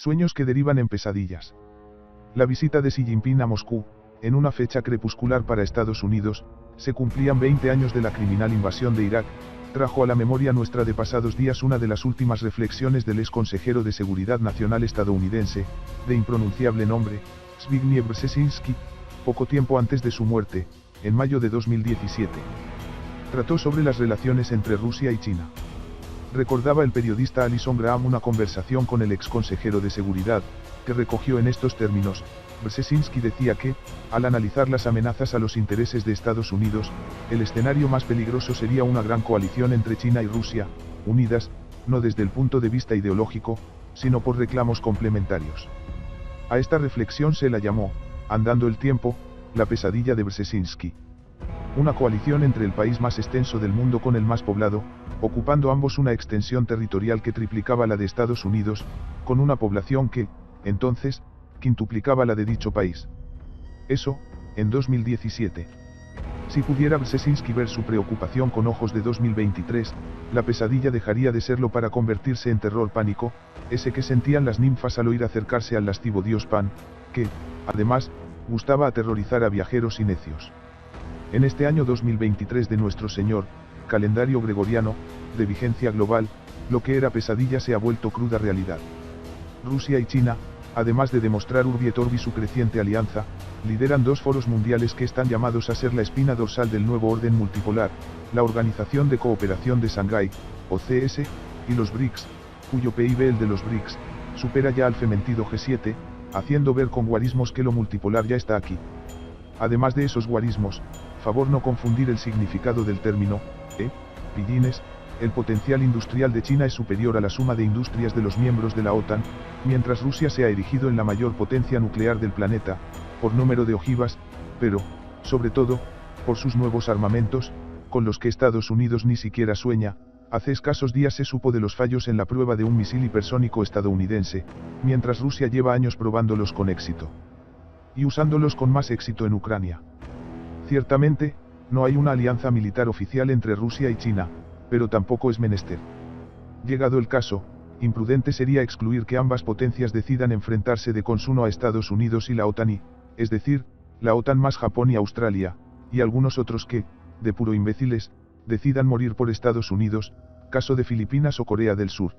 Sueños que derivan en pesadillas. La visita de Xi Jinping a Moscú, en una fecha crepuscular para Estados Unidos, se cumplían 20 años de la criminal invasión de Irak, trajo a la memoria nuestra de pasados días una de las últimas reflexiones del ex consejero de Seguridad Nacional estadounidense, de impronunciable nombre, Zbigniew Brzezinski, poco tiempo antes de su muerte, en mayo de 2017. Trató sobre las relaciones entre Rusia y China. Recordaba el periodista Alison Graham una conversación con el ex consejero de Seguridad, que recogió en estos términos. Brzezinski decía que, al analizar las amenazas a los intereses de Estados Unidos, el escenario más peligroso sería una gran coalición entre China y Rusia, unidas, no desde el punto de vista ideológico, sino por reclamos complementarios. A esta reflexión se la llamó, andando el tiempo, la pesadilla de Brzezinski. Una coalición entre el país más extenso del mundo con el más poblado, ocupando ambos una extensión territorial que triplicaba la de Estados Unidos, con una población que, entonces, quintuplicaba la de dicho país. Eso, en 2017. Si pudiera Brzezinski ver su preocupación con ojos de 2023, la pesadilla dejaría de serlo para convertirse en terror pánico, ese que sentían las ninfas al oír acercarse al lascivo dios Pan, que, además, gustaba aterrorizar a viajeros y necios. En este año 2023 de nuestro Señor, calendario gregoriano, de vigencia global, lo que era pesadilla se ha vuelto cruda realidad. Rusia y China, además de demostrar urbi et orbi su creciente alianza, lideran dos foros mundiales que están llamados a ser la espina dorsal del nuevo orden multipolar, la Organización de Cooperación de Shanghái, OCS, y los BRICS, cuyo PIB, el de los BRICS, supera ya al fementido G7, haciendo ver con guarismos que lo multipolar ya está aquí. Además de esos guarismos, favor no confundir el significado del término, pillines, el potencial industrial de China es superior a la suma de industrias de los miembros de la OTAN, mientras Rusia se ha erigido en la mayor potencia nuclear del planeta, por número de ojivas, pero, sobre todo, por sus nuevos armamentos, con los que Estados Unidos ni siquiera sueña. Hace escasos días se supo de los fallos en la prueba de un misil hipersónico estadounidense, mientras Rusia lleva años probándolos con éxito. Y usándolos con más éxito en Ucrania. Ciertamente, no hay una alianza militar oficial entre Rusia y China, pero tampoco es menester. Llegado el caso, imprudente sería excluir que ambas potencias decidan enfrentarse de consuno a Estados Unidos y la OTAN es decir, la OTAN más Japón y Australia, y algunos otros que, de puro imbéciles, decidan morir por Estados Unidos, caso de Filipinas o Corea del Sur.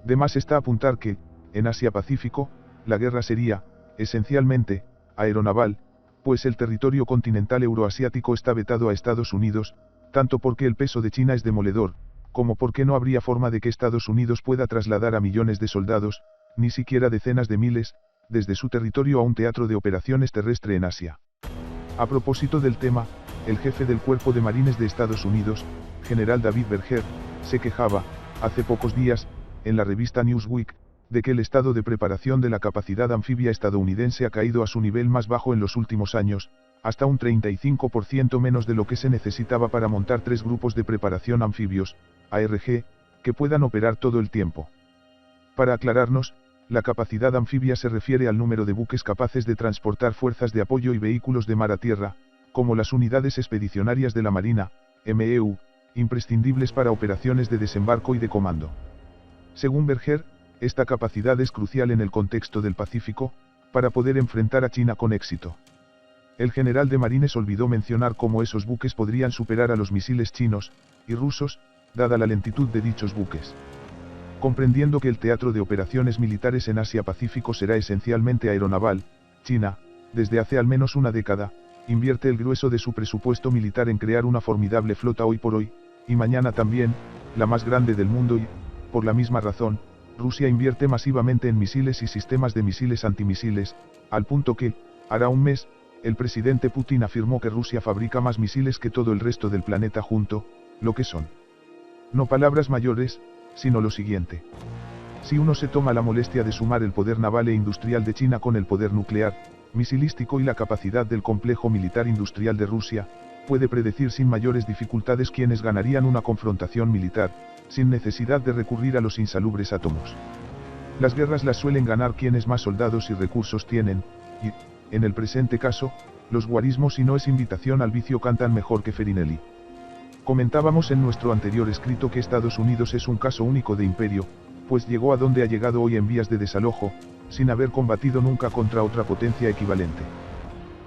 De más está apuntar que, en Asia-Pacífico, la guerra sería, esencialmente, aeronaval, pues el territorio continental euroasiático está vetado a Estados Unidos, tanto porque el peso de China es demoledor, como porque no habría forma de que Estados Unidos pueda trasladar a millones de soldados, ni siquiera decenas de miles, desde su territorio a un teatro de operaciones terrestre en Asia. A propósito del tema, el jefe del Cuerpo de Marines de Estados Unidos, general David Berger, se quejaba, hace pocos días, en la revista Newsweek, de que el estado de preparación de la capacidad anfibia estadounidense ha caído a su nivel más bajo en los últimos años, hasta un 35% menos de lo que se necesitaba para montar 3 grupos de preparación anfibios, ARG, que puedan operar todo el tiempo. Para aclararnos, la capacidad anfibia se refiere al número de buques capaces de transportar fuerzas de apoyo y vehículos de mar a tierra, como las unidades expedicionarias de la Marina, MEU, imprescindibles para operaciones de desembarco y de comando. Según Berger, esta capacidad es crucial en el contexto del Pacífico, para poder enfrentar a China con éxito. El general de Marines olvidó mencionar cómo esos buques podrían superar a los misiles chinos y rusos, dada la lentitud de dichos buques. Comprendiendo que el teatro de operaciones militares en Asia-Pacífico será esencialmente aeronaval, China, desde hace al menos una década, invierte el grueso de su presupuesto militar en crear una formidable flota hoy por hoy, y mañana también, la más grande del mundo y, por la misma razón, Rusia invierte masivamente en misiles y sistemas de misiles antimisiles, al punto que, hará un mes, el presidente Putin afirmó que Rusia fabrica más misiles que todo el resto del planeta junto, lo que son. No palabras mayores, sino lo siguiente. Si uno se toma la molestia de sumar el poder naval e industrial de China con el poder nuclear, misilístico y la capacidad del complejo militar industrial de Rusia, puede predecir sin mayores dificultades quiénes ganarían una confrontación militar, sin necesidad de recurrir a los insalubres átomos. Las guerras las suelen ganar quienes más soldados y recursos tienen, y, en el presente caso, los guarismos y no es invitación al vicio cantan mejor que Ferinelli. Comentábamos en nuestro anterior escrito que Estados Unidos es un caso único de imperio, pues llegó a donde ha llegado hoy en vías de desalojo, sin haber combatido nunca contra otra potencia equivalente.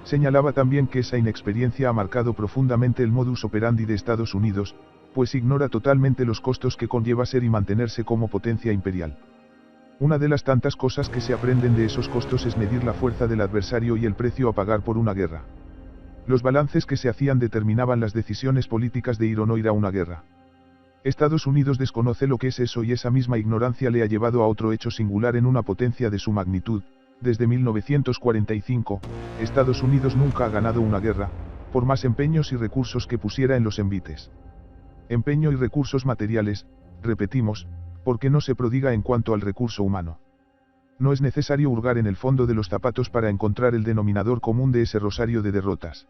Señalaba también que esa inexperiencia ha marcado profundamente el modus operandi de Estados Unidos, pues ignora totalmente los costos que conlleva ser y mantenerse como potencia imperial. Una de las tantas cosas que se aprenden de esos costos es medir la fuerza del adversario y el precio a pagar por una guerra. Los balances que se hacían determinaban las decisiones políticas de ir o no ir a una guerra. Estados Unidos desconoce lo que es eso y esa misma ignorancia le ha llevado a otro hecho singular en una potencia de su magnitud. Desde 1945, Estados Unidos nunca ha ganado una guerra, por más empeños y recursos que pusiera en los envites. Empeño y recursos materiales, repetimos, porque no se prodiga en cuanto al recurso humano. No es necesario hurgar en el fondo de los zapatos para encontrar el denominador común de ese rosario de derrotas.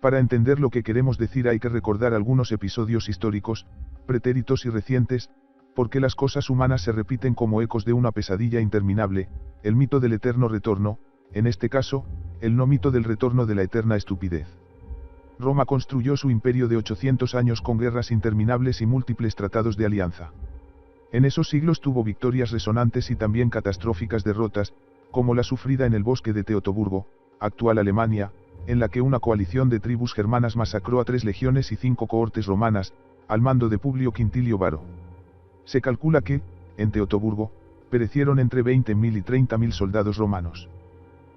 Para entender lo que queremos decir hay que recordar algunos episodios históricos, pretéritos y recientes, porque las cosas humanas se repiten como ecos de una pesadilla interminable, el mito del eterno retorno, en este caso, el no mito del retorno de la eterna estupidez. Roma construyó su imperio de 800 años con guerras interminables y múltiples tratados de alianza. En esos siglos tuvo victorias resonantes y también catastróficas derrotas, como la sufrida en el bosque de Teutoburgo, actual Alemania, en la que una coalición de tribus germanas masacró a 3 legiones y 5 cohortes romanas, al mando de Publio Quintilio Varo. Se calcula que, en Teutoburgo, perecieron entre 20.000 y 30.000 soldados romanos.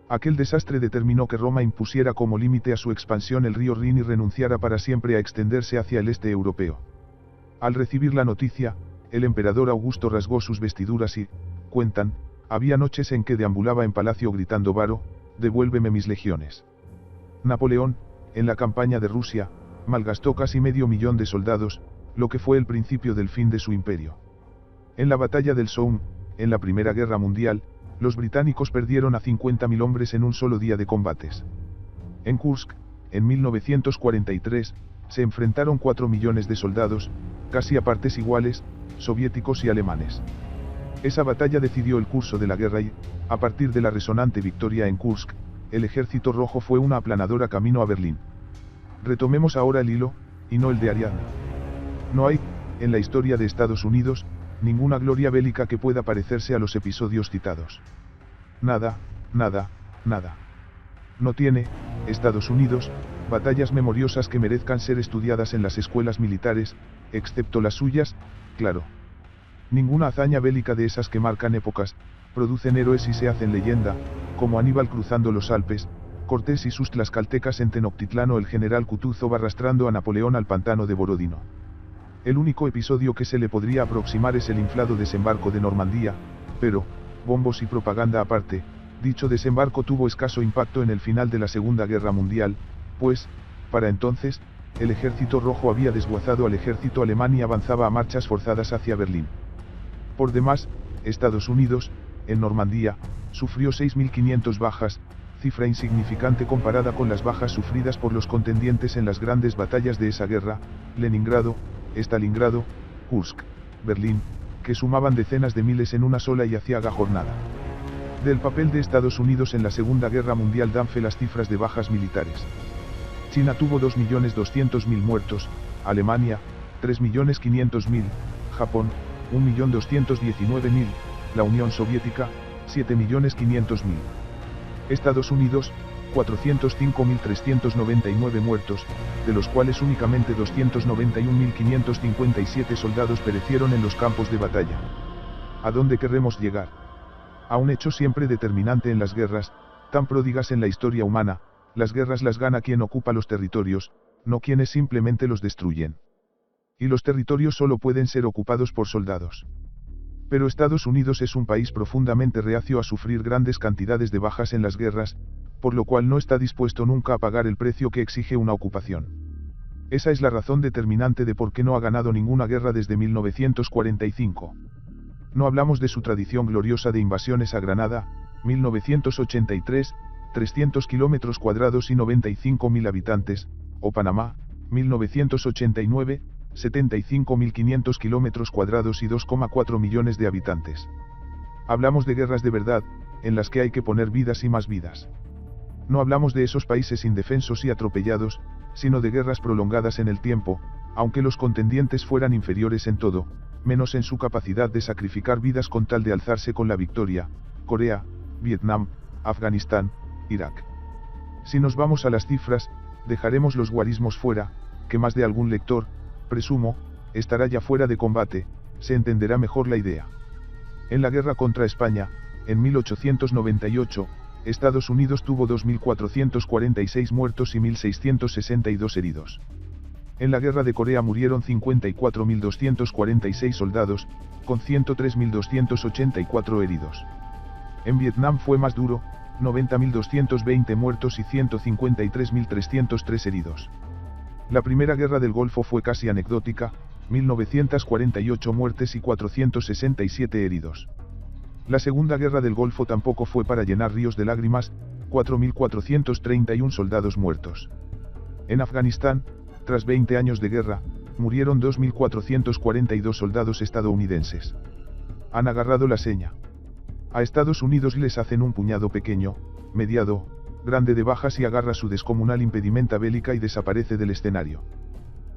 Aquel desastre determinó que Roma impusiera como límite a su expansión el río Rin y renunciara para siempre a extenderse hacia el este europeo. Al recibir la noticia, el emperador Augusto rasgó sus vestiduras y, cuentan, había noches en que deambulaba en palacio gritando: Varo, devuélveme mis legiones. Napoleón, en la campaña de Rusia, malgastó casi 500.000 de soldados, lo que fue el principio del fin de su imperio. En la batalla del Somme, en la Primera Guerra Mundial, los británicos perdieron a 50.000 hombres en un solo día de combates. En Kursk, en 1943, se enfrentaron 4 millones de soldados, casi a partes iguales, soviéticos y alemanes. Esa batalla decidió el curso de la guerra y, a partir de la resonante victoria en Kursk, el Ejército Rojo fue una aplanadora camino a Berlín. Retomemos ahora el hilo, y no el de Ariadna. No hay, en la historia de Estados Unidos, ninguna gloria bélica que pueda parecerse a los episodios citados. Nada, nada, nada. No tiene, Estados Unidos, batallas memoriosas que merezcan ser estudiadas en las escuelas militares, excepto las suyas, claro. Ninguna hazaña bélica de esas que marcan épocas, producen héroes y se hacen leyenda, como Aníbal cruzando los Alpes, Cortés y sus tlaxcaltecas en Tenochtitlán o el general Kutuzov arrastrando a Napoleón al pantano de Borodino. El único episodio que se le podría aproximar es el inflado desembarco de Normandía, pero, bombos y propaganda aparte, dicho desembarco tuvo escaso impacto en el final de la Segunda Guerra Mundial, pues, para entonces, el Ejército Rojo había desguazado al ejército alemán y avanzaba a marchas forzadas hacia Berlín. Por demás, Estados Unidos, en Normandía, sufrió 6.500 bajas, cifra insignificante comparada con las bajas sufridas por los contendientes en las grandes batallas de esa guerra, Leningrado, Stalingrado, Kursk, Berlín, que sumaban decenas de miles en una sola y aciaga jornada. Del papel de Estados Unidos en la Segunda Guerra Mundial dan fe las cifras de bajas militares. China tuvo 2.200.000 muertos, Alemania, 3.500.000, Japón, 1.219.000, la Unión Soviética, 7.500.000. Estados Unidos, 405.399 muertos, de los cuales únicamente 291.557 soldados perecieron en los campos de batalla. ¿A dónde querremos llegar? A un hecho siempre determinante en las guerras, tan pródigas en la historia humana: las guerras las gana quien ocupa los territorios, no quienes simplemente los destruyen. Y los territorios solo pueden ser ocupados por soldados. Pero Estados Unidos es un país profundamente reacio a sufrir grandes cantidades de bajas en las guerras, por lo cual no está dispuesto nunca a pagar el precio que exige una ocupación. Esa es la razón determinante de por qué no ha ganado ninguna guerra desde 1945. No hablamos de su tradición gloriosa de invasiones a Granada, 1983, 300 kilómetros cuadrados y 95.000 habitantes, o Panamá, 1989, 75.500 kilómetros cuadrados y 2,4 millones de habitantes. Hablamos de guerras de verdad, en las que hay que poner vidas y más vidas. No hablamos de esos países indefensos y atropellados, sino de guerras prolongadas en el tiempo, aunque los contendientes fueran inferiores en todo, menos en su capacidad de sacrificar vidas con tal de alzarse con la victoria: Corea, Vietnam, Afganistán, Irak. Si nos vamos a las cifras, dejaremos los guarismos fuera, que más de algún lector, presumo, estará ya fuera de combate, se entenderá mejor la idea. En la guerra contra España, en 1898, Estados Unidos tuvo 2.446 muertos y 1.662 heridos. En la guerra de Corea murieron 54.246 soldados, con 103.284 heridos. En Vietnam fue más duro, 90.220 muertos y 153.303 heridos. La primera guerra del Golfo fue casi anecdótica, 1948 muertes y 467 heridos. La Segunda Guerra del Golfo tampoco fue para llenar ríos de lágrimas, 4.431 soldados muertos. En Afganistán, tras 20 años de guerra, murieron 2.442 soldados estadounidenses. Han agarrado la seña. A Estados Unidos les hacen un puñado pequeño, mediado, grande de bajas y agarra su descomunal impedimenta bélica y desaparece del escenario.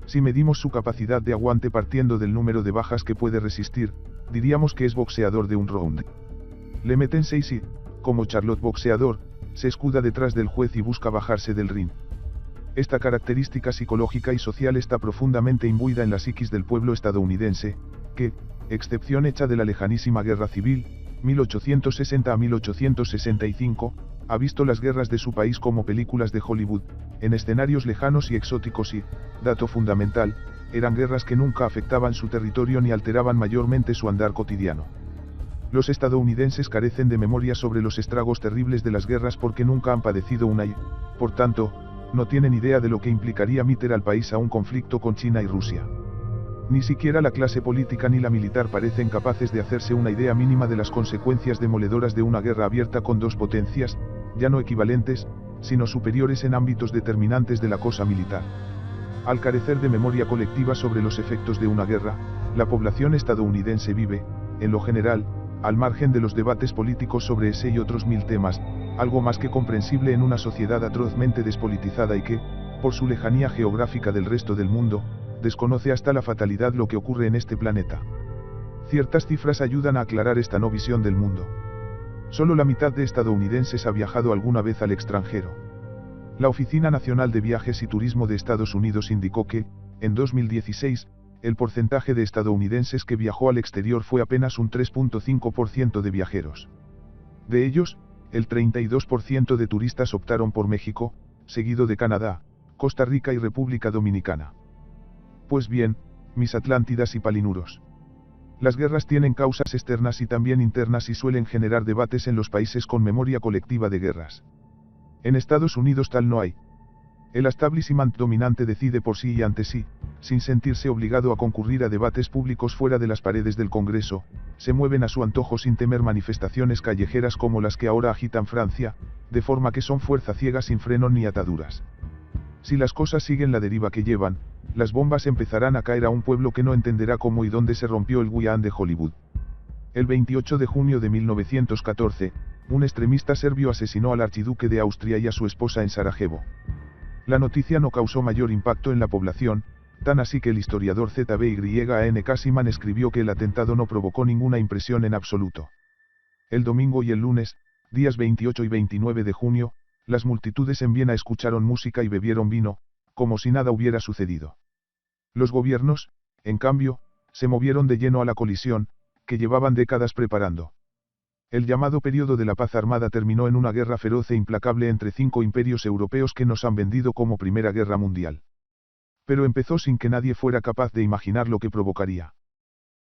Si medimos su capacidad de aguante partiendo del número de bajas que puede resistir, diríamos que es boxeador de un round. Le meten 6 y, como Charlotte boxeador, se escuda detrás del juez y busca bajarse del ring. Esta característica psicológica y social está profundamente imbuida en la psiquis del pueblo estadounidense, que, excepción hecha de la lejanísima Guerra Civil, 1860 a 1865, ha visto las guerras de su país como películas de Hollywood, en escenarios lejanos y exóticos y, dato fundamental, eran guerras que nunca afectaban su territorio ni alteraban mayormente su andar cotidiano. Los estadounidenses carecen de memoria sobre los estragos terribles de las guerras porque nunca han padecido una y, por tanto, no tienen idea de lo que implicaría meter al país a un conflicto con China y Rusia. Ni siquiera la clase política ni la militar parecen capaces de hacerse una idea mínima de las consecuencias demoledoras de una guerra abierta con dos potencias, ya no equivalentes, sino superiores en ámbitos determinantes de la cosa militar. Al carecer de memoria colectiva sobre los efectos de una guerra, la población estadounidense vive, en lo general, al margen de los debates políticos sobre ese y otros mil temas, algo más que comprensible en una sociedad atrozmente despolitizada y que, por su lejanía geográfica del resto del mundo, desconoce hasta la fatalidad lo que ocurre en este planeta. Ciertas cifras ayudan a aclarar esta no visión del mundo. Solo la mitad de estadounidenses ha viajado alguna vez al extranjero. La Oficina Nacional de Viajes y Turismo de Estados Unidos indicó que, en 2016, el porcentaje de estadounidenses que viajó al exterior fue apenas un 3.5% de viajeros. De ellos, el 32% de turistas optaron por México, seguido de Canadá, Costa Rica y República Dominicana. Pues bien, mis atlántidas y palinuros. Las guerras tienen causas externas y también internas y suelen generar debates en los países con memoria colectiva de guerras. En Estados Unidos tal no hay. El establishment dominante decide por sí y ante sí, sin sentirse obligado a concurrir a debates públicos fuera de las paredes del Congreso, se mueven a su antojo sin temer manifestaciones callejeras como las que ahora agitan Francia, de forma que son fuerza ciega sin freno ni ataduras. Si las cosas siguen la deriva que llevan, las bombas empezarán a caer a un pueblo que no entenderá cómo y dónde se rompió el Guián de Hollywood. El 28 de junio de 1914, un extremista serbio asesinó al archiduque de Austria y a su esposa en Sarajevo. La noticia no causó mayor impacto en la población, tan así que el historiador ZBYAN Kasiman escribió que el atentado no provocó ninguna impresión en absoluto. El domingo y el lunes, días 28 y 29 de junio, las multitudes en Viena escucharon música y bebieron vino, como si nada hubiera sucedido. Los gobiernos, en cambio, se movieron de lleno a la colisión, que llevaban décadas preparando. El llamado período de la paz armada terminó en una guerra feroz e implacable entre 5 imperios europeos que nos han vendido como Primera Guerra Mundial. Pero empezó sin que nadie fuera capaz de imaginar lo que provocaría.